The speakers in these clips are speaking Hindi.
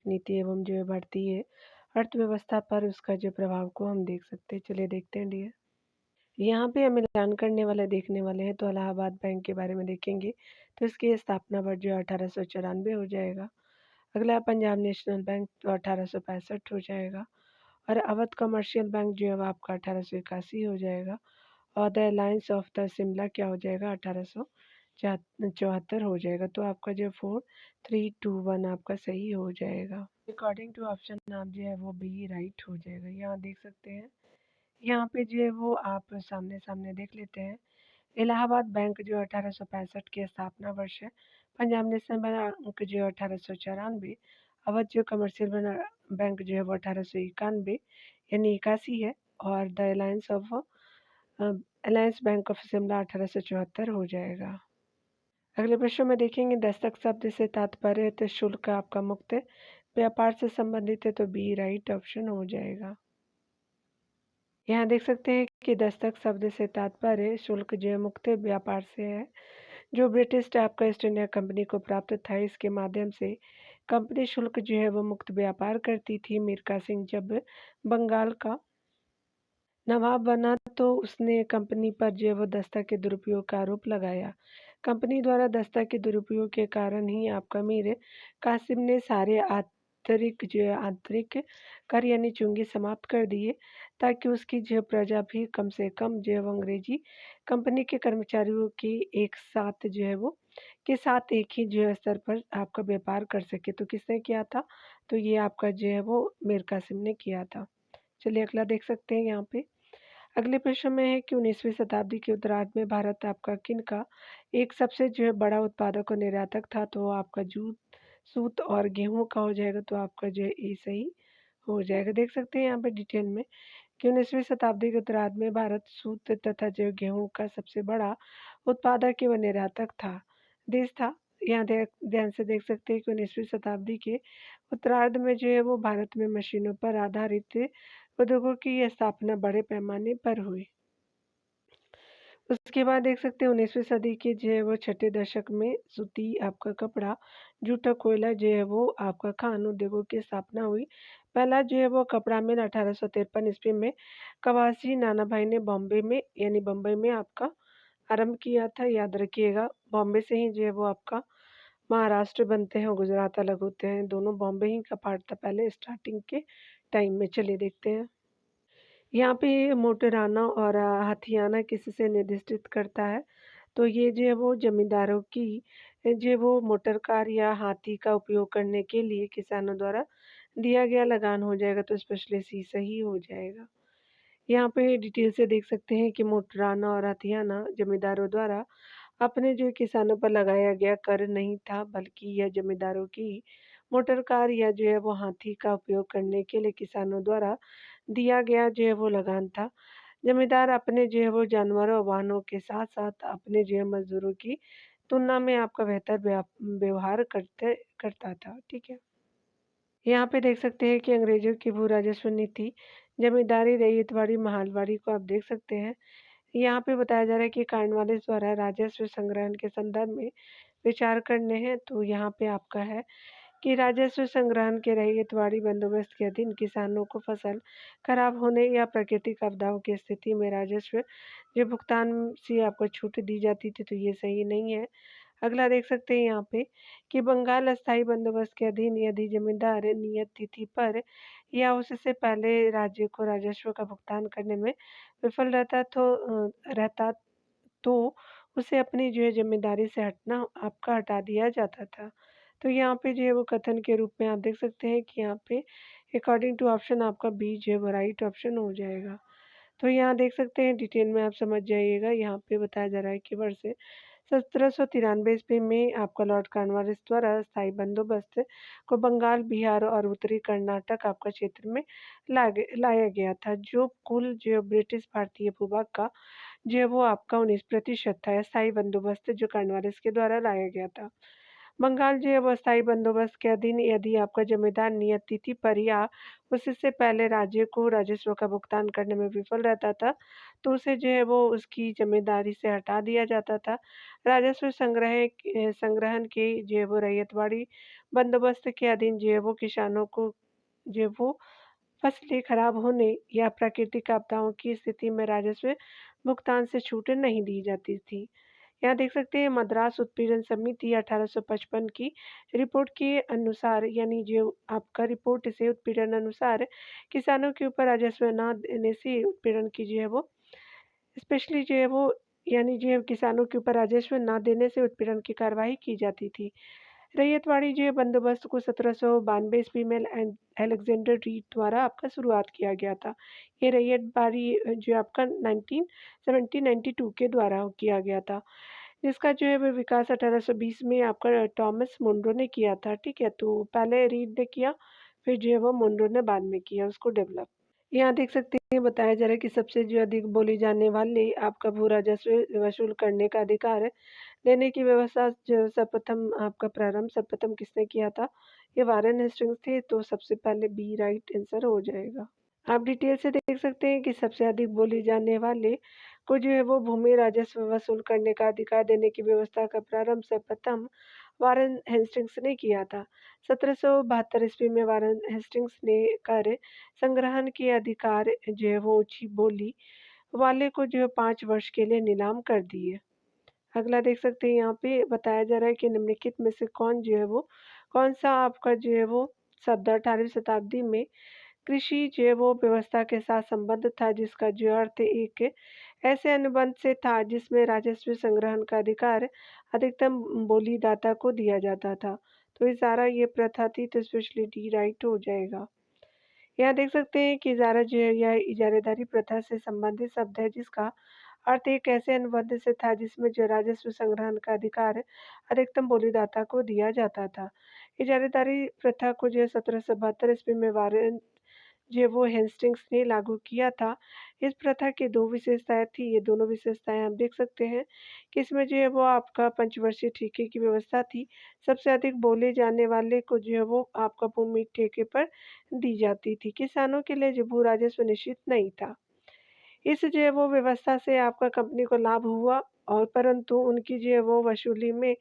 नीति एवं जो है भारतीय अर्थव्यवस्था पर उसका जो प्रभाव को हम देख सकते हैं। चलिए देखते हैं डियर। यहाँ पे हम ऐलान करने वाले देखने वाले हैं तो इलाहाबाद बैंक के बारे में देखेंगे। तो इसकी स्थापना वर्ष जो है 1894 हो जाएगा। अगला पंजाब नेशनल बैंक तो 1865 हो जाएगा। और अवध कमर्शियल बैंक जो है वो आपका 1881 हो जाएगा। और the alliance of the Shimla क्या हो जाएगा 1874 हो जाएगा। तो आपका जो 4321 आपका सही हो जाएगा। अकॉर्डिंग टू ऑप्शन आप जो है वो बी राइट हो जाएगा। यहाँ देख सकते हैं, यहाँ पे जो है वो आप सामने सामने देख लेते हैं। इलाहाबाद बैंक जो 1865 की स्थापना वर्ष है। पंजाब नेशनल बैंक जो है 1894। अवध जो कमर्शियल बैंक जो है वो 1891 यानी 81 है। और the alliance bank of Shimla 1874 हो जाएगा। अगले प्रश्न में देखेंगे, दस्तक शब्द से तात्पर्य है तो शुल्क आपका मुक्त व्यापार से संबंधित है तो बी राइट ऑप्शन हो जाएगा। यहाँ देख सकते हैं कि दस्तक शब्द से तात्पर्य शुल्क जो है मुक्त व्यापार से है, जो ब्रिटिश टाइप का ईस्ट इंडिया कंपनी को प्राप्त था। इसके माध्यम से कंपनी शुल्क जो है वो मुक्त व्यापार करती थी। मीरका सिंह जब बंगाल का नवाब बना तो उसने कंपनी पर जो है वो दस्ता के दुरुपयोग का आरोप लगाया। कंपनी द्वारा दस्ता के दुरुपयोग के कारण ही आपका मीर कासिम ने सारे आंतरिक कर यानी चुंगी समाप्त कर दिए, ताकि उसकी जो प्रजा भी कम से कम जो है वो अंग्रेजी कंपनी के कर्मचारियों की एक साथ जो है वो के साथ एक ही जो है स्तर पर आपका व्यापार कर सके। तो किसने किया था? तो ये आपका जो है वो मीर कासिम ने किया था। चलिए अगला देख सकते हैं यहाँ पे। अगले प्रश्न में है कि 19वीं शताब्दी के उत्तरार्ध में भारत आपका किन का एक सबसे जो है बड़ा उत्पादक और निर्यातक था? तो आपका जूट, सूत और गेहूं का हो जाएगा। तो आपका जो है ये सही हो जाएगा। देख सकते हैं यहाँ पे डिटेल में कि 19वीं शताब्दी के उत्तरार्ध में भारत सूत तथा जो गेहूं का सबसे बड़ा उत्पादक एवं निर्यातक था देश था। यहाँ ध्यान से देख सकते हैं कि 19वीं शताब्दी के उत्तरार्ध में जो है वो भारत में मशीनों पर आधारित उद्योगों की स्थापना बड़े पैमाने पर हुई। उसके बाद देख सकते हैं 19वीं सदी के जो है वो छठे दशक में सूती आपका कपड़ा, जूटा, कोयला जो है वो आपका खान उद्योगों की स्थापना हुई। पहला जो है वो कपड़ा मिल 1853 ईस्वी में कवासी नाना भाई ने बॉम्बे में यानी बम्बई में आपका आरंभ किया था। याद रखिएगा, बॉम्बे से ही जो है वो आपका महाराष्ट्र बनते हैं और गुजरात अलग होते हैं। दोनों बॉम्बे ही का पार्ट था पहले स्टार्टिंग के टाइम में। चलिए देखते हैं। यहाँ पे मोटराना और हाथियाना किससे निर्दिष्टित करता है? तो ये जो है वो जमींदारों की जो है वो मोटर कार या हाथी का उपयोग करने के लिए किसानों द्वारा दिया गया लगान हो जाएगा। तो स्पेशली सी सही हो जाएगा। यहाँ पे डिटेल से देख सकते हैं कि मोटराना और हाथियाना जमींदारों द्वारा अपने जो किसानों पर लगाया गया कर नहीं था, बल्कि यह जमींदारों की मोटर कार या जो है वो हाथी का उपयोग करने के लिए किसानों द्वारा दिया गया जो है वो लगान था। जमींदार अपने जो है वो जानवरों और वाहनों के साथ साथ अपने जो है मजदूरों की तुलना में आपका बेहतर व्यवहार करता था। ठीक है। यहाँ पे देख सकते हैं कि अंग्रेजों की भू राजस्व नीति, जमींदारी, रैयतवाड़ी, महालवाड़ी को आप देख सकते हैं। यहाँ पे बताया जा रहा है कि कॉर्नवालिस द्वारा राजस्व संग्रहण के संदर्भ में विचार करने हैं। तो यहाँ पे आपका है कि राजस्व संग्रहण के रैयतवाड़ी बंदोबस्त के अधीन किसानों को फसल खराब होने या प्राकृतिक आपदाओं की स्थिति में राजस्व जो भुगतान से आपको छूट दी जाती थी। तो ये सही नहीं है। अगला देख सकते हैं यहाँ पे कि बंगाल अस्थायी बंदोबस्त के अधीन यदि जमींदार नियत तिथि पर या उससे पहले राज्य को राजस्व का भुगतान करने में विफल रहता तो उसे अपनी जो है ज़िम्मेदारी से हटना आपका हटा दिया जाता था। तो यहाँ पे जो है वो कथन के रूप में आप देख सकते हैं कि यहाँ पे अकॉर्डिंग टू ऑप्शन आपका बी जो है वो राइट ऑप्शन हो जाएगा। तो यहाँ देख सकते हैं डिटेल में आप समझ जाइएगा। यहाँ पे बताया जा रहा है कि वर्ष 1793 ईस्वी में आपका लॉर्ड कॉर्नवालिस द्वारा स्थायी बंदोबस्त को बंगाल, बिहार और उत्तरी कर्नाटक आपका क्षेत्र में लाया गया था, जो कुल जो ब्रिटिश भारतीय भूभाग का जो है वो आपका 19% था। स्थायी बंदोबस्त जो कॉर्नवालिस के द्वारा लाया गया था। बंगाल जो है वो अस्थायी बंदोबस्त के अधीन यदि आपका जमींदार नियत तिथि पर या उससे पहले राज्य को राजस्व का भुगतान करने में विफल रहता था, तो उसे जो है वो उसकी ज़िम्मेदारी से हटा दिया जाता था। राजस्व संग्रहण के जो है वो रैयतवाड़ी बंदोबस्त के अधीन जो है वो किसानों को जो है वो फसलें खराब होने या प्राकृतिक आपदाओं की स्थिति में राजस्व भुगतान से छूट नहीं दी जाती थी। यहाँ देख सकते हैं मद्रास उत्पीड़न समिति 1855 की रिपोर्ट के अनुसार यानी जो आपका रिपोर्ट से उत्पीड़न अनुसार किसानों के ऊपर राजस्व न देने से उत्पीड़न की जो है वो स्पेशली जो है वो यानी जो है किसानों के ऊपर राजस्व न देने से उत्पीड़न की कार्रवाई की जाती थी। रैयतवाड़ी जो है बंदोबस्त को 1792 ईस्वी में अलेक्जेंडर रीड द्वारा आपका शुरुआत किया गया था। ये रैयतवाड़ी जो आपका 1792 के द्वारा किया गया था, जिसका जो है वो विकास 1820 में आपका टॉमस मुनरो ने किया था, ठीक है? तो पहले रीड ने किया, फिर जो है वो मुनरो ने बाद में किया उसको डेवलप। यहाँ देख सकते हैं बताया जा रहा है कि सबसे जो अधिक बोली जाने वाली आपका भू राजस्व वसूल करने का अधिकार देने की व्यवस्था जो सर्वप्रथम आपका प्रारंभ सर्वप्रथम किसने किया था? ये वारेन हेस्टिंग्स थे, तो सबसे पहले बी राइट आंसर हो जाएगा। आप डिटेल से देख सकते हैं कि सबसे अधिक बोली जाने वाले को जो है वो भूमि राजस्व वसूल करने का अधिकार देने की व्यवस्था का प्रारंभ सर्वप्रथम वारेन हेस्टिंग्स ने किया था। 1772 ईस्वी में वारेन हेस्टिंग्स ने कर संग्रहण के अधिकार जो है वो ऊंची बोली वाले को जो है 5 वर्ष के लिए नीलाम कर दिए। अगला देख सकते हैं यहाँ पे बताया जा रहा है कि निम्नलिखित में से कौन जो है वो कौन सा आपका जो है वो शब्द 18वीं शताब्दी में कृषि जो है वो व्यवस्था के साथ संबद्ध था, जिसका जो अर्थ एक ऐसे अनुबंध से था जिसमें राजस्व संग्रहण का अधिकार अधिकतम बोलीदाता को दिया जाता था। तो इजारा ये प्रथा थी, तो स्पेशली डी राइट हो जाएगा। यहाँ देख सकते हैं कि इजारा जो है यह इजारेदारी प्रथा से संबंधित शब्द है, जिसका अर्थ एक ऐसे अनुबंध से था जिसमें जो राजस्व संग्रहण का अधिकार अधिकतम बोलीदाता को दिया जाता था। इजारेदारी प्रथा को जो है 1772 ईस्वी में वारेन जो वो हेस्टिंग्स ने लागू किया था। इस प्रथा की 2 विशेषताएँ थी, ये दोनों विशेषताएँ आप देख सकते हैं कि इसमें जो है वो आपका पंचवर्षीय ठेके की व्यवस्था थी। सबसे अधिक बोले जाने वाले को जो है वो आपका भूमि ठेके पर दी जाती थी। किसानों के लिए जो भू राजस्व निश्चित नहीं था। इस जो है वो व्यवस्था से आपका कंपनी को लाभ हुआ और परंतु उनकी जो है वो वसूली में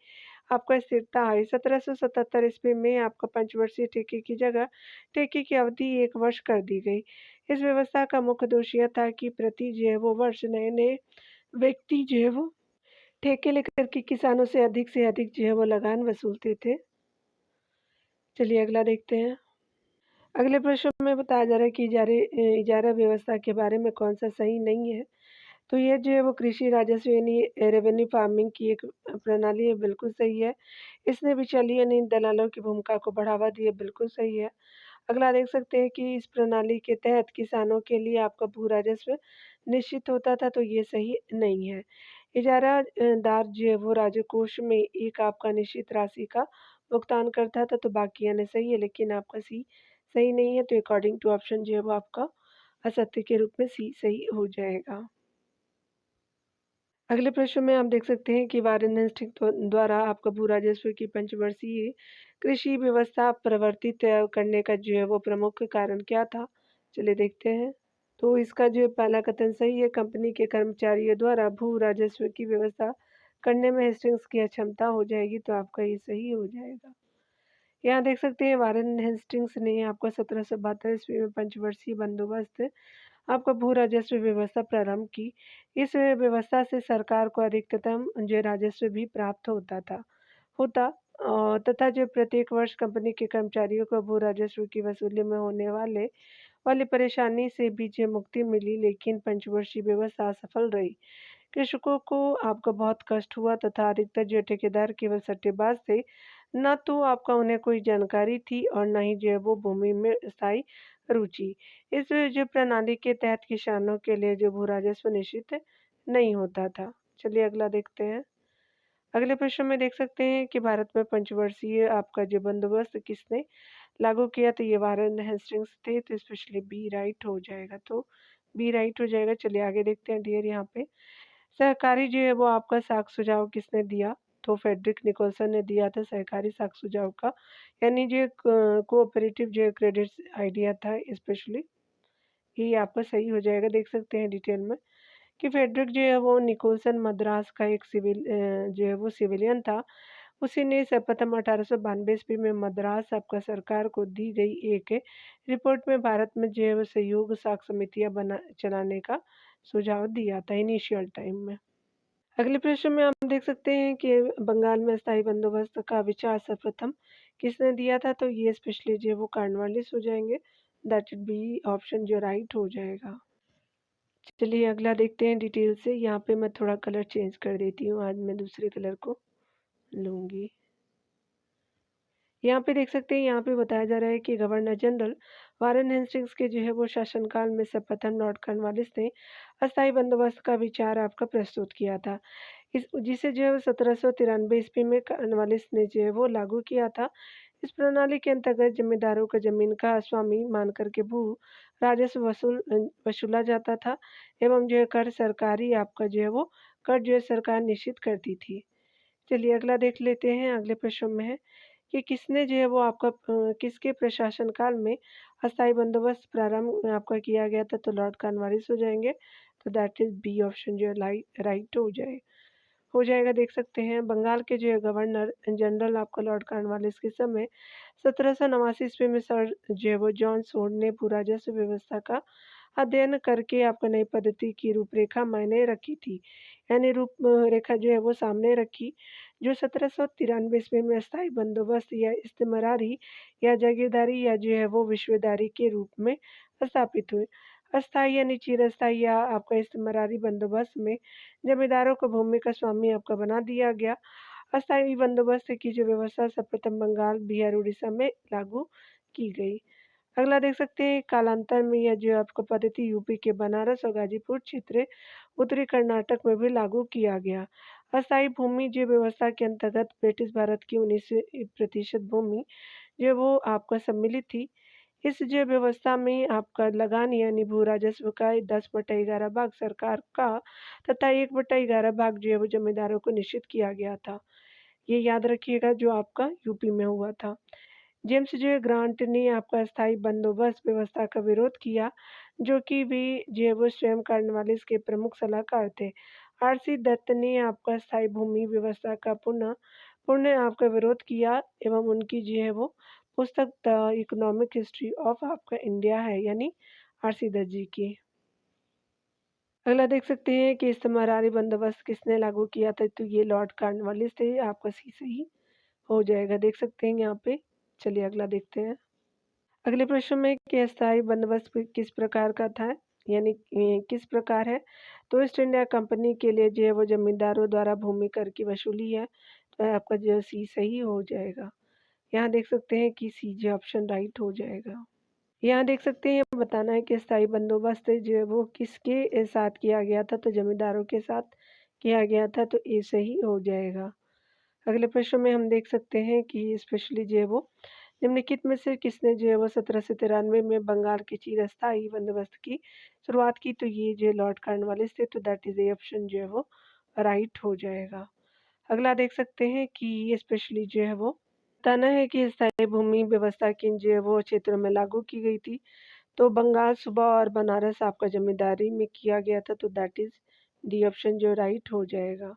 आपका स्थिरता आई। 1777 ईस्वी में आपका पंचवर्षीय ठेके की जगह ठेके की अवधि 1 वर्ष कर दी गई। इस व्यवस्था का मुख्य दोष यह था कि प्रति जो है वो वर्ष नए-नए व्यक्ति जो है वो ठेके लेकर के किसानों से अधिक जो है वो लगान वसूलते थे। चलिए अगला देखते हैं। अगले प्रश्न में बताया जा रहा है कि इजारा व्यवस्था के बारे में कौन-सा सही नहीं है। तो ये जो है वो कृषि राजस्व यानी रेवेन्यू फार्मिंग की एक प्रणाली है, बिल्कुल सही है। इसने बिचौलिए यानी दलालों की भूमिका को बढ़ावा दिया, बिल्कुल सही है। अगला देख सकते हैं कि इस प्रणाली के तहत किसानों के लिए आपका भू राजस्व निश्चित होता था, तो ये सही नहीं है। इजारा दार जो है वो राजकोष में एक आपका निश्चित राशि का भुगतान करता था, तो बाकी यानी सही है, लेकिन आपका सी सही नहीं है, तो अकॉर्डिंग टू ऑप्शन जो है वो आपका असत्य के रूप में सी सही हो जाएगा। अगले प्रश्न में आप देख सकते हैं कि वारेन हेस्टिंग द्वारा आपका भू राजस्व की पंचवर्षीय कृषि व्यवस्था प्रवर्तित करने का जो है वो प्रमुख कारण क्या था? चलिए देखते हैं। तो इसका जो पहला कथन सही है, कंपनी के कर्मचारियों द्वारा भू राजस्व की व्यवस्था करने में हेस्टिंग्स की अक्षमता हो जाएगी, तो आपका ये सही हो जाएगा। यहाँ देख सकते हैं वारेन हेस्टिंग्स ने आपका 1772 ईस्वी में पंचवर्षीय बंदोबस्त आपका भू राजस्व व्यवस्था प्रारंभ की। इस व्यवस्था से सरकार को अधिकतम जो राजस्व भी प्राप्त होता तथा जो प्रत्येक वर्ष कंपनी के कर्मचारियों को भू राजस्व की वसूली में होने वाली परेशानी से भी जो मुक्ति मिली, लेकिन पंचवर्षीय व्यवस्था असफल रही। कृषकों को आपका बहुत कष्ट हुआ तथा अधिकतर जो ठेकेदार केवल सट्टेबाज थे। न तो आपका उन्हें कोई जानकारी थी और न ही जो है वो भूमि में स्थायी रुचि। इस जो प्रणाली के तहत किसानों के लिए जो भू राजस्व निश्चित नहीं होता था। चलिए अगला देखते हैं। अगले प्रश्न में देख सकते हैं कि भारत में पंचवर्षीय आपका जो बंदोबस्त किसने लागू किया, तो ये वारेन हेस्टिंग्स थे, तो स्पेशली बी राइट हो जाएगा। तो बी राइट हो जाएगा। चलिए आगे देखते हैं डियर। यहाँ पे सहकारी जो है वो आपका साख सुझाव किसने दिया? तो फ्रेडरिक निकोलसन ने दिया था सहकारी साख सुझाव का, यानी जो कोऑपरेटिव जो क्रेडिट आइडिया था स्पेशली, ये आपका सही हो जाएगा। देख सकते हैं डिटेल में कि फ्रेडरिक जो है वो निकोलसन मद्रास का एक जो है वो सिविलियन था। उसी ने सर्वप्रथम 1892 ईस्वी में मद्रास आपका सरकार को दी गई एक रिपोर्ट में भारत में जो है वो सहयोग साख समितियां बना चलाने का सुझाव दिया था इनिशियल टाइम में। अगले प्रश्न में हम देख सकते हैं कि बंगाल में स्थायी बंदोबस्त का विचार सर्वप्रथम किसने दिया था, तो ये स्पेशली जो है वो कॉर्नवालिस हो जाएंगे। दैट वुड बी ऑप्शन जो राइट हो जाएगा। चलिए अगला देखते हैं डिटेल से। यहाँ पे मैं थोड़ा कलर चेंज कर देती हूँ, आज मैं दूसरे कलर को लूँगी। यहाँ पे देख सकते हैं, यहाँ पे बताया जा रहा है कि गवर्नर जनरल वारेन हेस्टिंग्स के जो है वो शासनकाल में सर्वप्रथम लॉर्ड कॉर्नवालिस ने अस्थायी बंदोबस्त का विचार आपका प्रस्तुत किया था। इस जिसे जो है वो 1793 ईस्वी में कॉर्नवालिस ने जो है वो लागू किया था। इस प्रणाली के अंतर्गत जमींदारों को जमीन का स्वामी मान करके भू राजस्व वसूला जाता था एवं जो है कर सरकारी आपका जो है वो कर जो है सरकार निश्चित करती थी। चलिए अगला देख लेते हैं। अगले प्रश्न में है कि किसने जो है वो आपका किसके प्रशासन काल में अस्थायी बंदोबस्त प्रारंभ आपका किया गया था, तो लॉर्ड कॉर्नवालिस हो जाएंगे। तो दैट इज बी ऑप्शन जो है राइट हो जाएगा। देख सकते हैं बंगाल के जो है गवर्नर जनरल आपका लॉर्ड कॉर्नवालिस के समय 1789 ईस्वी में सर जो है वो जॉन सोड ने भू राजस्व व्यवस्था का अध्ययन करके आपको नई पद्धति की रूपरेखा मायने रखी थी, यानी रूपरेखा जो है वो सामने रखी, जो 1793 ईस्वी में अस्थायी बंदोबस्त या इस्तेमरारी या जागीरदारी या जो है वो विश्वदारी के रूप में स्थापित हुई। अस्थायी यानी चिरस्थायी या आपका इस्तेमरारी बंदोबस्त में जमींदारों को भूमि का स्वामी आपका बना दिया गया। अस्थायी बंदोबस्त की जो व्यवस्था सर्वप्रथम बंगाल, बिहार, उड़ीसा में लागू की गई। अगला देख सकते हैं कालांतर में यह जो आपको पद्धति यूपी के बनारस और गाजीपुर क्षेत्र उत्तरी कर्नाटक में भी लागू किया गया। अस्थायी भूमि जो व्यवस्था के अंतर्गत ब्रिटिश भारत की 19% भूमि जो वो आपका सम्मिलित थी। इस जो व्यवस्था में आपका लगान यानी भू राजस्व का 10/11 भाग सरकार का तथा 1/11 भाग जो है वो जमींदारों को निश्चित किया गया था। ये याद रखिएगा जो आपका यूपी में हुआ था। जेम्स जे ग्रांट ने आपका अस्थायी बंदोबस्त व्यवस्था का विरोध किया, जो कि वे जो है वो स्वयं कॉर्नवालिस के प्रमुख सलाहकार थे। आरसी दत्त ने आपका स्थायी भूमि व्यवस्था का पुनः आपका विरोध किया एवं उनकी जो है वो पुस्तक द इकोनॉमिक हिस्ट्री ऑफ आपका इंडिया है, यानी आरसी दत्त जी की। अगला देख सकते हैं कि इस्तेमारारी बंदोबस्त किसने लागू किया था, तो ये लॉर्ड कॉर्नवालिस थे। आपका सी सही हो जाएगा। देख सकते हैं यहाँ पे। चलिए अगला देखते हैं। अगले प्रश्न में कि अस्थायी बंदोबस्त किस प्रकार का था, यानी किस प्रकार है, तो ईस्ट इंडिया कंपनी के लिए जो है वो जमींदारों द्वारा भूमि कर की वसूली है। तो आपका जो सी सही हो जाएगा। यहाँ देख सकते हैं कि सी जो ऑप्शन राइट हो जाएगा। यहाँ देख सकते हैं बताना है कि स्थायी बंदोबस्त जो है वो किसके साथ किया गया था, तो जमींदारों के साथ किया गया था। तो ए सही हो जाएगा। अगले प्रश्न में हम देख सकते हैं कि स्पेशली जो है वो निम्नलिखित में से किसने जो है वो 1793 में बंगाल के चिरस्थायी बंदोबस्त की शुरुआत की, तो ये जो लॉर्ड कॉर्नवालिस थे। तो दैट इज ए ऑप्शन जो है वो राइट हो जाएगा। अगला देख सकते हैं कि ये स्पेशली जो है वो बताना है कि स्थायी भूमि व्यवस्था किन जो है वो क्षेत्रों में लागू की गई थी, तो बंगाल, सूबा और बनारस आपका जमींदारी में किया गया था। तो दैट इज डी ऑप्शन जो राइट हो जाएगा।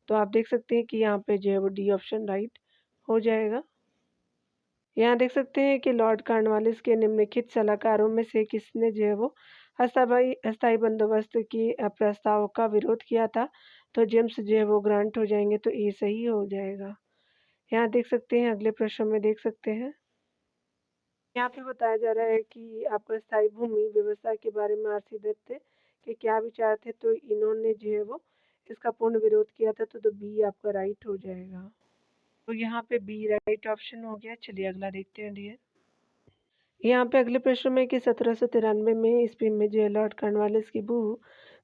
तो आप देख सकते हैं कि यहाँ पे जो है वो डी ऑप्शन राइट हो जाएगा। यहाँ देख सकते हैं कि लॉर्ड कॉर्नवालिस के निम्नलिखित सलाहकारों में से किसने जो है वो अस्थायी बंदोबस्त की प्रस्ताव का विरोध किया था, तो जेम्स जो है वो ग्रांट हो जाएंगे। तो ये सही हो जाएगा। यहाँ देख सकते हैं अगले प्रश्न में देख सकते हैं। यहाँ पे बताया जा रहा है कि आपको स्थायी भूमि व्यवस्था के बारे में आरसी दत्त के क्या विचार थे, तो इन्होंने जो है वो इसका पूर्ण विरोध किया था। तो बी आपका राइट हो जाएगा। तो यहाँ पे बी राइट ऑप्शन हो गया। चलिए अगला देखते हैं डियर। यहाँ पे अगले प्रश्न में कि 1793 में ईस्वी में जो है लॉर्ड कॉर्नवालिस की भू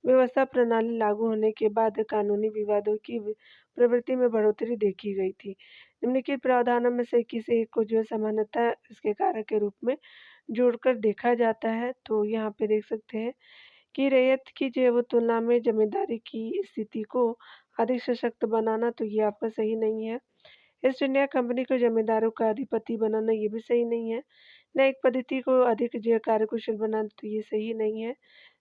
व्यवस्था प्रणाली लागू होने के बाद कानूनी विवादों की प्रवृत्ति में बढ़ोतरी देखी गई थी। निम्नलिखित प्रावधानों में से किसी एक को जो है सामान्यतः इसके कारक के रूप में जोड़कर देखा जाता है। तो यहाँ पे देख सकते हैं कि रैयत की जो है वो तुलना में जमींदारी की स्थिति को अधिक सशक्त बनाना तो ये आपका सही नहीं है। ईस्ट इंडिया कंपनी को जमींदारों का अधिपति बनाना ये भी सही नहीं है। न्यायिक पद्धति को अधिक जो है कार्यकुशल बनाना तो ये सही नहीं है।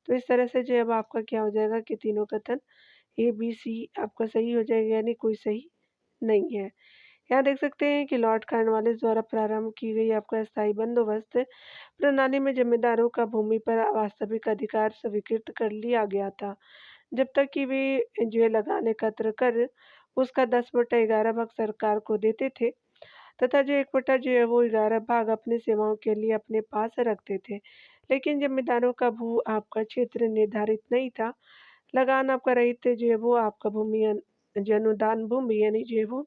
तो इस तरह से जो है अब आपका क्या हो जाएगा कि तीनों कथन ए, बी, सी आपका सही हो जाएगा, यानी कोई सही नहीं है। यहाँ देख सकते हैं कि लॉर्ड कॉर्नवालिस द्वारा प्रारंभ की गई आपका स्थायी बंदोबस्त प्रणाली में जमींदारों का भूमि पर वास्तविक अधिकार स्वीकृत कर लिया गया था, जब तक कि वे जो है लगान एकत्र कर उसका 10/11 भाग सरकार को देते थे, तथा जो 1/, जो है वो 11 भाग अपनी सेवाओं के लिए अपने पास रखते थे। लेकिन जमींदारों का भू आपका क्षेत्र निर्धारित नहीं था। लगान आपका रहित जो है वो आपका भूमि जो अनुदान भूमि यानी जो है वो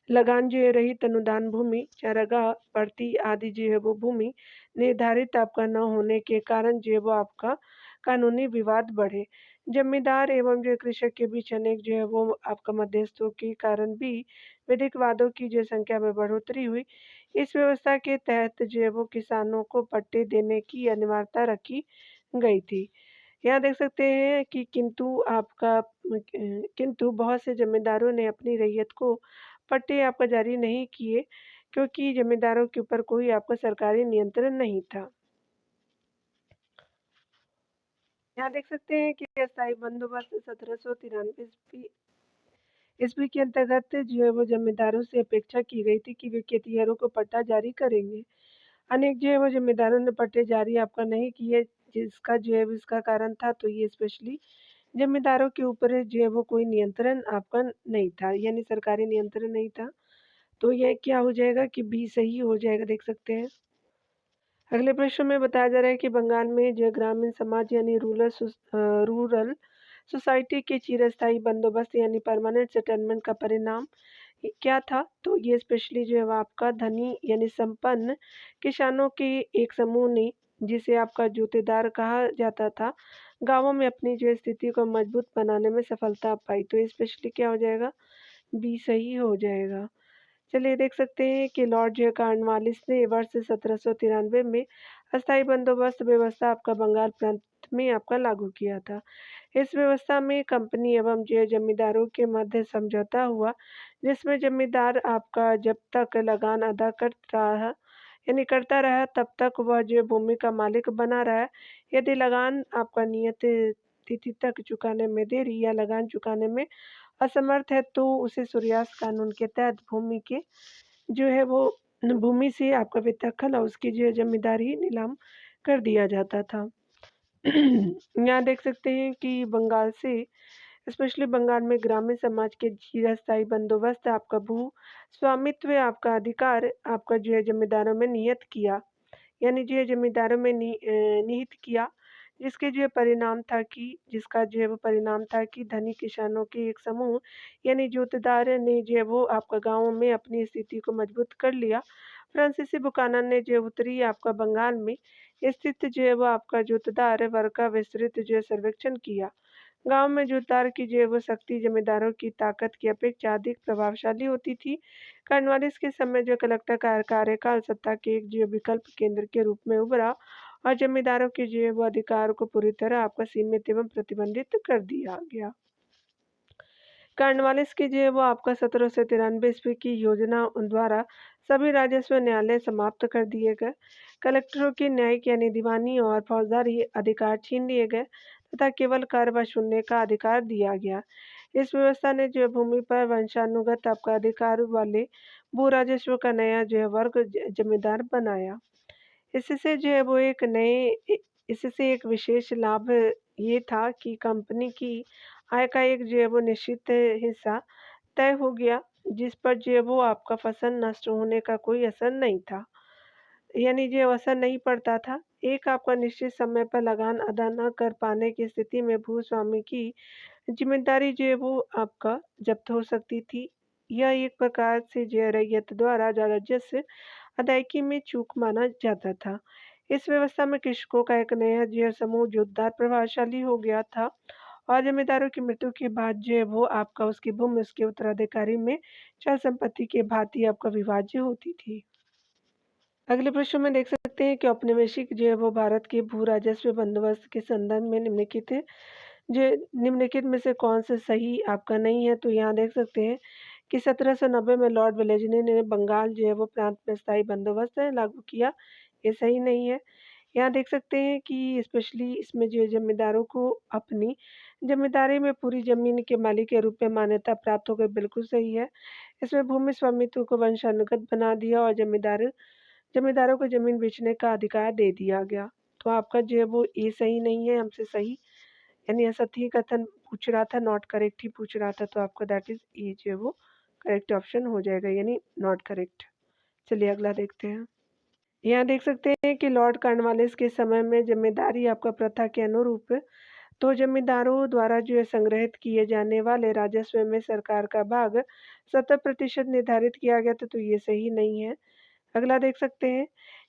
लगान जो है रहित अनुदान भूमि, चारागाह, पड़ती आदि जो है वो भूमि निर्धारित आपका न होने के कारण जो है वो आपका कानूनी विवाद बढ़े। जमींदार एवं जो कृषक के बीच अनेक जो है वो आपका मध्यस्थों के कारण भी विधिक वादों की जो संख्या में बढ़ोतरी हुई। इस व्यवस्था के तहत जो है वो किसानों को पट्टे देने की अनिवार्यता रखी गई थी। यहाँ देख सकते हैं कि किंतु बहुत से जमींदारों ने अपनी रैयत को पट्टे आपका जारी नहीं किए, क्योंकि जमींदारों के ऊपर कोई आपका सरकारी नियंत्रण नहीं था। यहाँ देख सकते हैं कि अस्थायी बंदोबस्त 1793 ईस्वी ईस्वी के अंतर्गत जो है वो जमींदारों से अपेक्षा की गई थी कि वे खेतिहरों को पट्टा जारी करेंगे। अनेक जो है वो जमींदारों ने पट्टे जारी आपका नहीं किए, जिसका जो है इसका कारण था तो ये स्पेशली जमींदारों के ऊपर जो है वो कोई नियंत्रण आपका नहीं था, यानी सरकारी नियंत्रण नहीं था। तो ये क्या हो जाएगा कि बी सही हो जाएगा, देख सकते हैं। अगले प्रश्न में बताया जा रहा है कि बंगाल में जो ग्रामीण समाज यानी रूरल सोसाइटी के चिरस्थायी बंदोबस्त यानी परमानेंट सेटलमेंट का परिणाम क्या था? तो ये स्पेशली जो है वो आपका धनी यानी संपन्न किसानों के एक समूह ने, जिसे आपका जोतेदार कहा जाता था, गाँवों में अपनी जो स्थिति को मजबूत बनाने में सफलता पाई। तो ये स्पेशली क्या हो जाएगा? बी सही हो जाएगा। चलिए देख सकते हैं कि लॉर्ड जो कॉर्नवालिस ने वर्ष 1793 में अस्थायी बंदोबस्त व्यवस्था आपका बंगाल प्रांत में आपका लागू किया था। इस व्यवस्था में कंपनी एवं जो जमींदारों के मध्य समझौता हुआ, जिसमें जमींदार आपका जब तक लगान अदा करता रहा तब तक वह जो भूमि का मालिक बना रहा। यदि लगान आपका नियत तिथि तक चुकाने में देरी या लगान चुकाने में असमर्थ है तो उसे सूर्यास्त कानून के तहत जो है वो भूमि से आपका बेदखल और उसकी जो जमींदारी नीलाम कर दिया जाता था। यहाँ देख सकते हैं कि बंगाल से स्पेशली बंगाल में ग्रामीण समाज के चिरस्थायी बंदोबस्त आपका भू स्वामित्व आपका अधिकार आपका जो है जमींदारों में नियत किया, यानी जो है जमींदारों में निहित किया, जिसका जो है वो परिणाम था कि धनी किसानों के एक समूह यानी जोतदार ने जो है वो आपका गाँवों में अपनी स्थिति को मजबूत कर लिया। फ्रांसीसी बुकानन ने जो उत्तरी आपका बंगाल में स्थित जो है वो आपका जोतदार वर्ग का विस्तृत जो है सर्वेक्षण किया। गांव में जोतदार की जो है वो शक्ति जमींदारों की ताकत की अपेक्षा अधिक प्रभावशाली होती थी। कॉर्नवालिस के समय जो कलेक्टर का कार्यकाल सत्ता के एक जो विकल्प केंद्र के रूप में उभरा और जमींदारों के जो है वो अधिकार को पूरी तरह आपका सीमित एवं प्रतिबंधित कर दिया गया। कॉर्नवालिस की जो है वो आपका 1793 ईस्वी की योजना द्वारा सभी राजस्व न्यायालय समाप्त कर दिए गए। कलेक्टरों की न्यायिक यानी दीवानी और फौजदारी अधिकार छीन लिए गए तथा केवल कर वसूलने का अधिकार दिया गया। इस व्यवस्था ने जो भूमि पर वंशानुगत आपका अधिकार वाले भू राजस्व का नया जो है वर्ग जमींदार बनाया। इससे जो है वो इससे एक विशेष लाभ ये था कि कंपनी की आय का एक जो है वो निश्चित हिस्सा तय हो गया, जिस पर जो है वो आपका फसल नष्ट होने का कोई असर नहीं था, यानी जो असर नहीं पड़ता था। एक आपका निश्चित समय पर लगान अदा न कर पाने की स्थिति में भूस्वामी की जिम्मेदारी जो है वो आपका जब्त हो सकती थी। यह एक प्रकार से जो है रैयत द्वारा राजस्व अदायगी में चूक माना जाता था। इस व्यवस्था में कृषकों का एक नया जो है समूह जोरदार प्रभावशाली हो गया था और जमींदारों की मृत्यु के बाद जो है वो आपका उसकी भूमि उसके उत्तराधिकारी में चल संपत्ति के भांति आपका विभाज्य होती थी। अगले प्रश्न में देख सकते हैं कि औपनिवेशिक जो है वो भारत के भू राजस्व बंदोबस्त के संदर्भ में निम्नलिखित जे निम्नलिखित में से कौन सा सही आपका नहीं है? तो यहाँ देख सकते हैं कि 1790 में लॉर्ड वेलेज़ली ने बंगाल जो है वो प्रांत में स्थायी बंदोबस्त लागू किया, ये सही नहीं है। यहाँ देख सकते हैं कि स्पेशली इसमें जो है ज़मींदारों को अपनी ज़मींदारी में पूरी ज़मीन के मालिक के रूप में मान्यता प्राप्त हो गई, बिल्कुल सही है। इसमें भूमि स्वामित्व को वंशानुगत बना दिया और ज़मींदारों को ज़मीन बेचने का अधिकार दे दिया गया। तो आपका जो है वो ये सही नहीं है, हमसे सही यानी असत्य कथन पूछ रहा था, नॉट करेक्ट ही पूछ रहा था, तो आपका दैट इज़ ए जो है वो करेक्ट ऑप्शन हो जाएगा यानी नॉट करेक्ट। चलिए अगला देखते हैं। यहाँ देख सकते हैं कि लॉर्ड कॉर्नवालिस के समय में ज़मींदारी आपका प्रथा के अनुरूप तो ज़मींदारों द्वारा जो है संग्रहित किए जाने वाले राजस्व में सरकार का भाग 70% निर्धारित किया गया था, तो ये सही नहीं है। अगला देख सकते हैं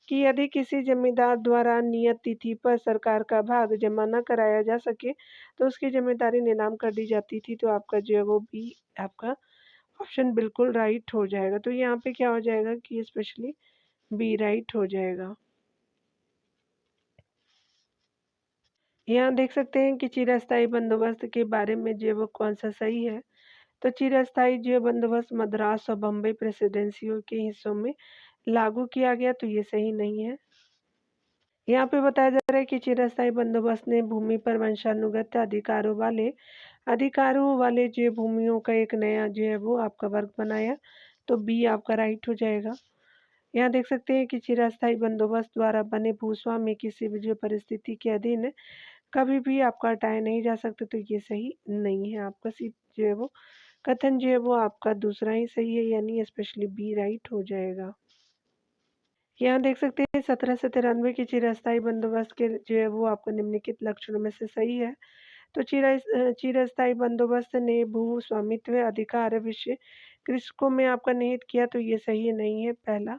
कि यदि किसी ज़मींदार द्वारा नियत तिथि पर सरकार का भाग जमा न कराया जा सके, तो उसकी ज़मींदारी नीलाम कर दी जाती थी, तो आपका जो है वो बी आपका ऑप्शन बिल्कुल राइट हो जाएगा। तो यहाँ पे क्या हो जाएगा कि स्पेशली बी राइट हो जाएगा। यहाँ देख सकते हैं कि चिरस्थायी बंदोबस्त के बारे में जो है वो कौन-सा सही है। तो चिरस्थायी जो बंदोबस्त मद्रास और बम्बई प्रेसिडेंसियों के हिस्सों में लागू किया गया, तो ये सही नहीं है। यहाँ पे बताया जा रहा है कि चिरस्थायी बंदोबस्त ने भूमि पर वंशानुगत अधिकारों वाले जो भूमियों का एक नया जो है वो आपका वर्ग बनाया, तो बी आपका राइट हो जाएगा। यहाँ देख सकते हैं कि चिरस्थायी बंदोबस्त द्वारा बने भूस्वामी किसी भी जो परिस्थिति के अधीन कभी भी आपका हटाए नहीं जा सकते, तो ये सही नहीं है। आपका सी जो है वो कथन जो है वो आपका दूसरा ही सही है यानी स्पेशली बी राइट हो जाएगा। यहाँ देख सकते हैं 1793 की चिरस्थायी बंदोबस्त के जो है वो आपको निम्नलिखित लक्षणों में से सही है। तो चिरस्थायी बंदोबस्त ने भू स्वामित्व अधिकार विषय कृषकों में आपका निहित किया, तो ये सही नहीं है पहला।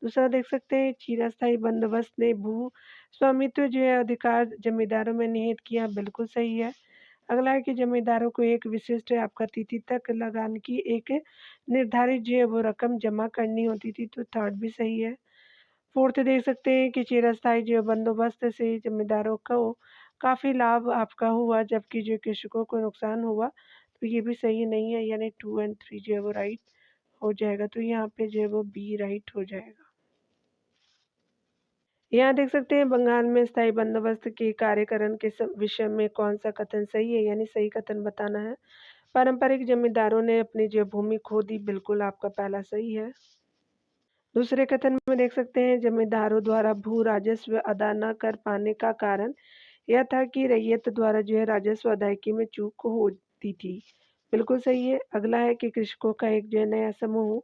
दूसरा देख सकते हैं चिरस्थायी बंदोबस्त ने भू स्वामित्व जो है अधिकार जमींदारों में निहित किया, बिल्कुल सही है। अगला है कि जमींदारों को एक विशिष्ट आपका तिथि तक लगान की एक निर्धारित जो है वो रकम जमा करनी होती थी, तो थर्ड भी सही है। फोर्थ देख सकते हैं कि चिरस्थायी जो बंदोबस्त से जमींदारों को काफ़ी लाभ आपका हुआ जबकि जो कृषकों को नुकसान हुआ, तो ये भी सही नहीं है यानी 2 एंड 3 जो है वो राइट हो जाएगा। तो यहाँ पे जो है वो बी राइट हो जाएगा। यहाँ देख सकते हैं बंगाल में स्थायी बंदोबस्त के कार्यकरण के विषय में कौन सा कथन सही है यानी सही कथन बताना है। पारंपरिक जमींदारों ने अपनी जो भूमि खो दी, बिल्कुल आपका पहला सही है। दूसरे कथन में देख सकते हैं जमींदारों द्वारा भू राजस्व अदा न कर पाने का कारण यह था कि रैयत द्वारा जो है राजस्व अदायगी में चूक होती थी, बिल्कुल सही है। अगला है कि कृषकों का एक जो है नया समूह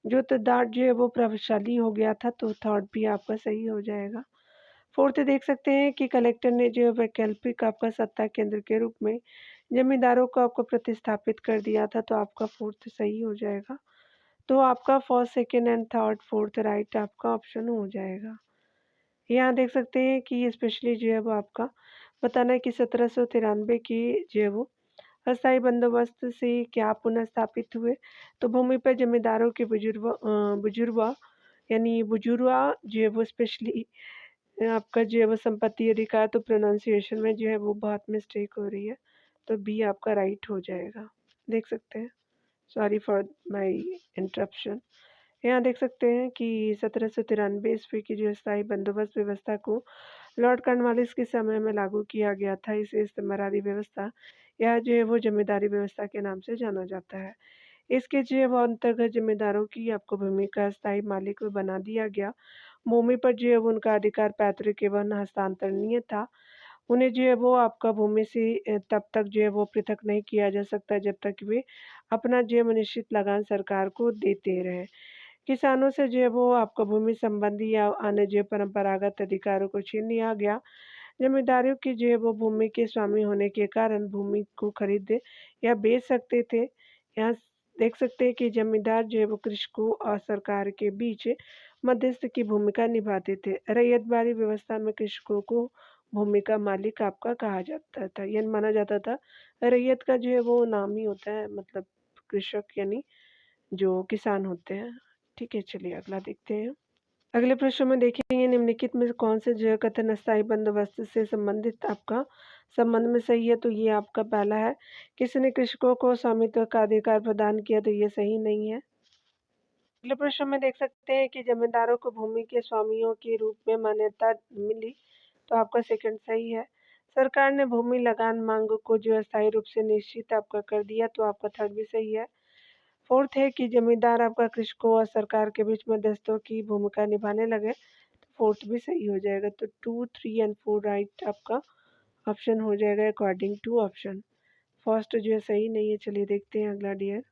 जो तादाद जो है वो प्रभावशाली हो गया था, तो थर्ड भी आपका सही हो जाएगा। फोर्थ देख सकते हैं कि कलेक्टर ने जो है वैकल्पिक आपका सत्ता केंद्र के रूप में जमींदारों को आपको प्रतिस्थापित कर दिया था, तो आपका फोर्थ सही हो जाएगा। तो आपका first second and third fourth right आपका ऑप्शन हो जाएगा। यहाँ देख सकते हैं कि स्पेशली जो है वो आपका बताना है कि 1793 की जो है वो अस्थायी बंदोबस्त से क्या पुनः स्थापित हुए, तो भूमि पर जमींदारों के बुजुर्वा यानी बुजुर्वा जो है वो स्पेशली आपका जो है वो संपत्ति अधिकार, तो प्रोनाउंसिएशन में जो है वो बहुत मिस्टेक हो रही है, तो बी आपका राइट हो जाएगा। देख सकते हैं, सॉरी फॉर माय इंटरप्शन। यहाँ देख सकते हैं कि 1793 ईस्वी की जो स्थायी बंदोबस्त व्यवस्था को लॉर्ड कॉर्नवालिस के समय में लागू किया गया था। इसे इस्तेमारी व्यवस्था या जो है वो जमींदारी व्यवस्था के नाम से जाना जाता है। इसके जो है वो अंतर्गत जमींदारों की आपको भूमि का स्थायी मालिक बना दिया गया। भूमि पर जो है वो उनका अधिकार पैतृक एवं हस्तांतरणीय था। उन्हें जो है वो आपका भूमि से तब तक जो है वो पृथक नहीं किया जा सकता जब तक वे अपना जो है निश्चित लगान सरकार को देते रहें। किसानों से जो है वो आपका भूमि संबंधी या अन्य जो परंपरागत अधिकारों को छीन लिया गया। जमींदारों की जो है वो भूमि के स्वामी होने के कारण भूमि को खरीद या बेच सकते थे। यहाँ देख सकते हैं कि जमींदार जो है वो कृषकों और सरकार के बीच मध्यस्थ की भूमिका निभाते थे। रैयतबाड़ी व्यवस्था में कृषकों को भूमि का मालिक आपका कहा जाता था, यह माना जाता था। रैयत का जो है वो नाम ही होता है, मतलब कृषक यानी जो किसान होते हैं। ठीक है, चलिए अगला देखते हैं। अगले प्रश्न में देखेंगे निम्नलिखित में कौन से जो है कथन अस्थायी बंदोबस्त से संबंधित आपका संबंध में सही है? तो ये आपका पहला है, किसी ने कृषकों को स्वामित्व का अधिकार प्रदान किया, तो ये सही नहीं है। अगले प्रश्न में देख सकते हैं कि जमींदारों को भूमि के स्वामियों के रूप में मान्यता मिली, तो आपका सेकंड सही है। सरकार ने भूमि लगान मांग को जो अस्थायी रूप से निश्चित आपका कर दिया, तो आपका थर्ड भी सही है। फोर्थ है कि जमींदार आपका कृषकों और सरकार के बीच मध्यस्थों की भूमिका निभाने लगे, तो फोर्थ भी सही हो जाएगा। तो 2, 3 एंड 4 राइट आपका ऑप्शन हो जाएगा अकॉर्डिंग टू ऑप्शन। फर्स्ट जो है सही नहीं है। चलिए देखते हैं अगला डियर।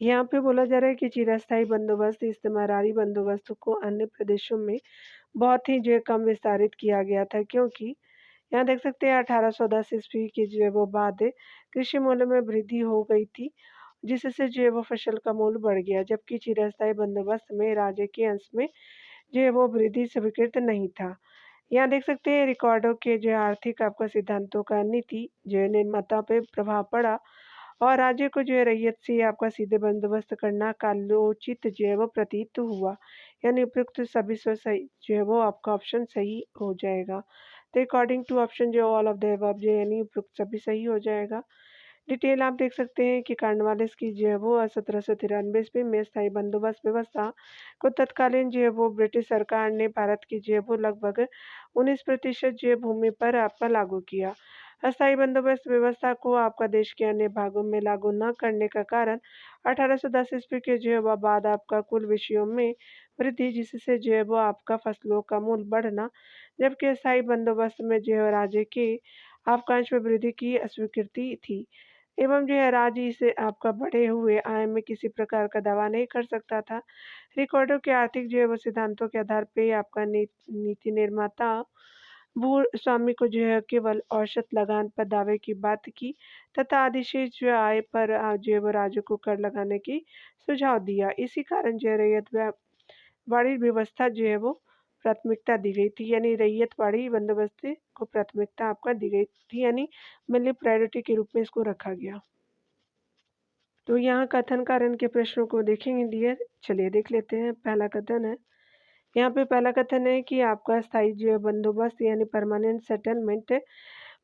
यहाँ पे बोला जा रहा है कि चिरस्थायी बंदोबस्त इस्तेमारारी बंदोबस्त को अन्य प्रदेशों में बहुत ही जो है कम विस्तारित किया गया था, क्योंकि यहाँ देख सकते हैं 1810 ईस्वी के जो है वो बाद कृषि मूल्य में वृद्धि हो गई थी, जिससे जो है वो फसल का मूल्य बढ़ गया, जबकि चिरस्थायी बंदोबस्त में राज्य के अंश में जो है वो वृद्धि स्वीकृत नहीं था। यहाँ देख सकते हैं रिकॉर्डों के जो आर्थिक आपका सिद्धांतों का नीति जो है निर्माता पे प्रभाव पड़ा और राज्य को जो है रैयत से आपका सीधे बंदोबस्त करना कालोचित जो है वो प्रतीत हुआ। यानी उपयुक्त सभी सही जो है वो आपका ऑप्शन सही हो जाएगा। तो अकॉर्डिंग टू ऑप्शन जो ऑल ऑफ द अबव जो यानी उपयुक्त सभी सही हो जाएगा। डिटेल आप देख सकते हैं कि कॉर्नवालिस की जो है वो 1793 ईस्वी में स्थायी बंदोबस्त व्यवस्था को तत्कालीन जो है वो ब्रिटिश सरकार ने भारत की जो है वो लगभग 19% जो है भूमि पर आपका लागू किया। अस्थायी बंदोबस्त व्यवस्था को आपका देश के अन्य भागों में लागू न करने का कारण 1810 ईस्वी के जो है वह बाद आपका कुल विषयों में वृद्धि, जिससे जो है वो आपका फसलों का मूल्य बढ़ना, जबकि अस्थायी बंदोबस्त में जो है राज्य के अवकाश में वृद्धि की अस्वीकृति थी एवं जो है राज्य इसे आपका बढ़े हुए आय में किसी प्रकार का दावा नहीं कर सकता था। रिकॉर्डों के आर्थिक जो है वो सिद्धांतों के आधार पे आपका नीति निर्माता भू स्वामी को जो है केवल औसत लगान पर दावे की बात की तथा अधिशेष जो आय पर जो है वो राज्य को कर लगाने की सुझाव दिया। इसी कारण जो है वाड़ी व्यवस्था जो है वो प्राथमिकता दी गई थी, यानी रैयतवाड़ी बंदोबस्त को प्राथमिकता आपका दी गई थी, यानी मिली प्रायोरिटी के रूप में इसको रखा गया। तो यहाँ कथन कारण के प्रश्नों को देखेंगे डियर। चलिए देख लेते हैं। पहला कथन है, यहाँ पे पहला कथन है कि आपका स्थायी जो है बंदोबस्त यानी परमानेंट सेटलमेंट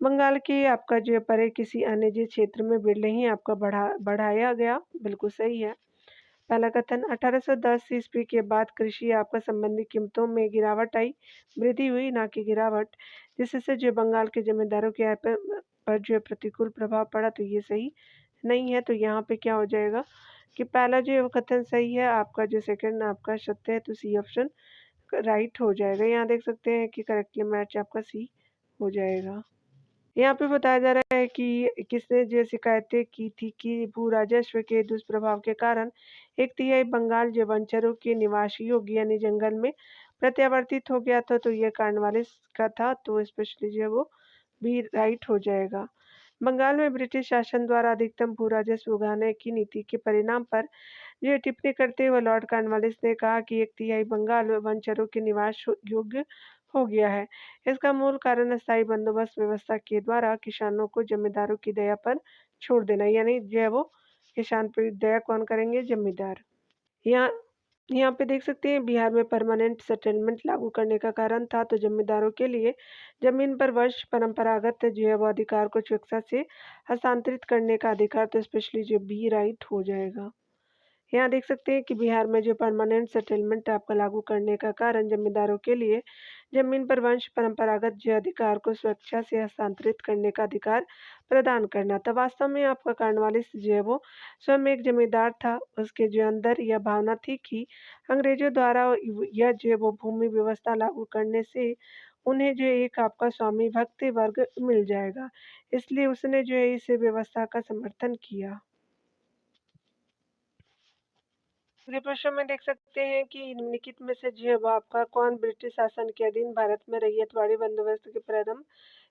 बंगाल के आपका जो है परे किसी अन्य जो क्षेत्र में नहीं आपका बढ़ाया गया। बिल्कुल सही है। पहला कथन 1810 ईस्वी के बाद कृषि आपका संबंधी कीमतों में गिरावट आई, वृद्धि हुई ना कि गिरावट, जिससे जो बंगाल के जमींदारों की आय पर जो है प्रतिकूल प्रभाव पड़ा, तो ये सही नहीं है। तो यहाँ पे क्या हो जाएगा कि पहला जो है वो कथन सही है, आपका जो सेकंड आपका सत्य है, तो सी ऑप्शन राइट हो जाएगा। यहाँ देख सकते हैं कि करेक्टली मैच आपका सी हो जाएगा। यहाँ पे बताया जा रहा है कि किसने जो शिकायतें की थी कि भू राजस्व के दुष्प्रभाव के कारण 1/3 बंगाल जो वनचरों के निवासी योग्य यानी जंगल में प्रत्यावर्तित हो गया था, तो ये कॉर्नवालिस का था, तो स्पेशली जो है वो भी राइट हो जाएगा। बंगाल में ब्रिटिश शासन द्वारा अधिकतम भू राजस्व उगाने की नीति के परिणाम पर ये टिप्पणी करते हुए लॉर्ड कॉर्नवालिस ने कहा कि 1/3 बंगाल वनचरों के निवास योग्य हो गया है। इसका मूल कारण अस्थायी बंदोबस्त व्यवस्था के द्वारा किसानों को जमींदारों की दया पर छोड़ देना, यानी जो है वो किसान पर दया कौन करेंगे? जमींदार। यहाँ यहाँ पे देख सकते हैं बिहार में परमानेंट सेटलमेंट लागू करने का कारण था, तो जमींदारों के लिए जमीन पर वश परंपरागत जो है वो अधिकार को स्वेच्छा से हस्तांतरित करने का अधिकार, तो स्पेशली जो बी राइट हो जाएगा। यहाँ देख सकते हैं कि बिहार में जो परमानेंट सेटलमेंट आपका लागू करने का कारण जमींदारों के लिए जमीन पर वंश परंपरागत जो अधिकार को स्वेच्छा से हस्तांतरित करने का अधिकार प्रदान करना था। वास्तव में आपका कॉर्नवालिस जो है वो स्वयं एक जमींदार था। उसके जो अंदर यह भावना थी कि अंग्रेजों द्वारा यह जो है वो भूमि व्यवस्था लागू करने से उन्हें जो एक आपका स्वामी भक्त वर्ग मिल जाएगा, इसलिए उसने जो है इस व्यवस्था का समर्थन किया। दूसरे प्रश्न में देख सकते हैं कि निम्नलिखित में से जो है वो आपका कौन ब्रिटिश शासन के अधीन भारत में रैयतवाड़ी बंदोबस्त के प्रारंभ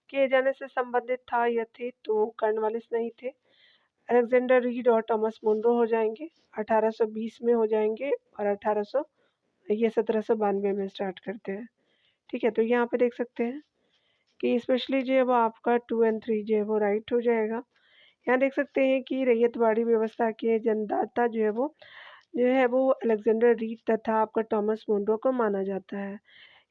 किए जाने से संबंधित था या थे? तो कॉर्नवालिस नहीं थे। अलेक्जेंडर रीड और थॉमस मुनरो हो जाएंगे, 1820 में हो जाएंगे और 1800 ये 1792 में स्टार्ट करते हैं। ठीक है, तो यहाँ पे देख सकते हैं कि स्पेशली जो है वो आपका 2 एंड 3 जो है वो राइट हो जाएगा। यहाँ देख सकते हैं कि रैयतवाड़ी व्यवस्था के जन्मदाता जो है वो जो है वो अलेक्जेंडर रीड तथा आपका टॉमस मुनरो को माना जाता है।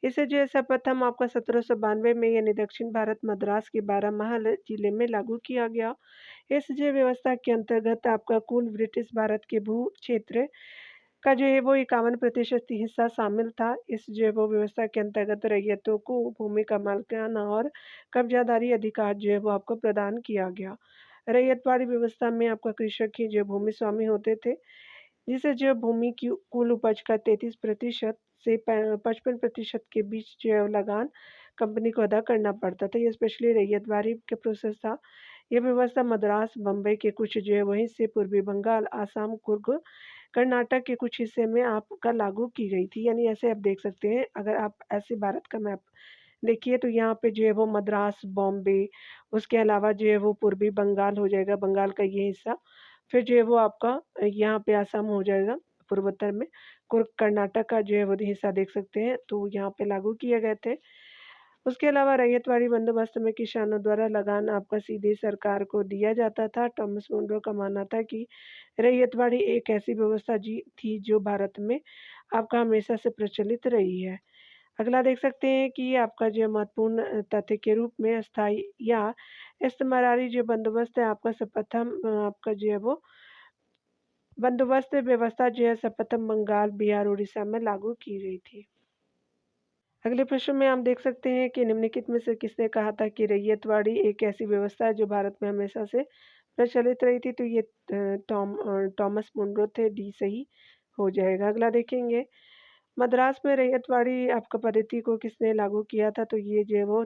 इसे जो है सर्वप्रथम आपका 1792 में यानी दक्षिण भारत मद्रास के बारामहल जिले में लागू किया गया। इस जो व्यवस्था के अंतर्गत आपका कुल ब्रिटिश भारत के भू क्षेत्र का जो है वो 51% हिस्सा शामिल था। इस जो है वो व्यवस्था के अंतर्गत रैयतों को भूमि का मालिकाना और कब्जादारी अधिकार जो है वो आपको प्रदान किया गया। रैयतवाड़ी व्यवस्था में आपका कृषक ही जो भूमि स्वामी होते थे, जिसे जो भूमि की कुल उपज का 33% से 55% के बीच जो है लगान कंपनी को अदा करना पड़ता था। ये स्पेशली रैयतवाड़ी के प्रोसेस था। ये व्यवस्था मद्रास, बम्बई के कुछ जो है वहीं से पूर्वी बंगाल, आसाम, कुर्ग, कर्नाटक के कुछ हिस्से में आपका लागू की गई थी। यानी ऐसे आप देख सकते हैं, अगर आप ऐसे भारत का मैप देखिए तो यहाँ पे जो है वो मद्रास, बॉम्बे, उसके अलावा जो है वो पूर्वी बंगाल हो जाएगा, बंगाल का ये हिस्सा। फिर जो है वो आपका यहाँ पे असम हो जाएगा पूर्वोत्तर में। कुर्ग कर्नाटक का जो है वो हिस्सा देख सकते हैं, तो यहाँ पे लागू किए गए थे। उसके अलावा रैयतवाड़ी बंदोबस्त में किसानों द्वारा लगान आपका सीधे सरकार को दिया जाता था। टॉमस मुनरो का मानना था कि रैयतवाड़ी एक ऐसी व्यवस्था जी थी जो भारत में आपका हमेशा से प्रचलित रही है। अगला देख सकते हैं कि आपका जो महत्वपूर्ण तथ्य के रूप में अस्थायी या इस्तेमारी जो बंदोबस्त है आपका सर्वप्रथम आपका जो है वो बंदोबस्त व्यवस्था जो है सर्वप्रथम बंगाल, बिहार, उड़ीसा में लागू की गई थी। अगले प्रश्न में हम देख सकते हैं कि निम्नलिखित में से किसने कहा था कि रैयतवाड़ी एक ऐसी व्यवस्था है जो भारत में हमेशा से प्रचलित रही थी। तो ये टॉमस मुनरो थे। डी सही हो जाएगा। अगला देखेंगे, मद्रास में रैयतवाड़ी आपका पद्धति को किसने लागू किया था। तो ये जो है वो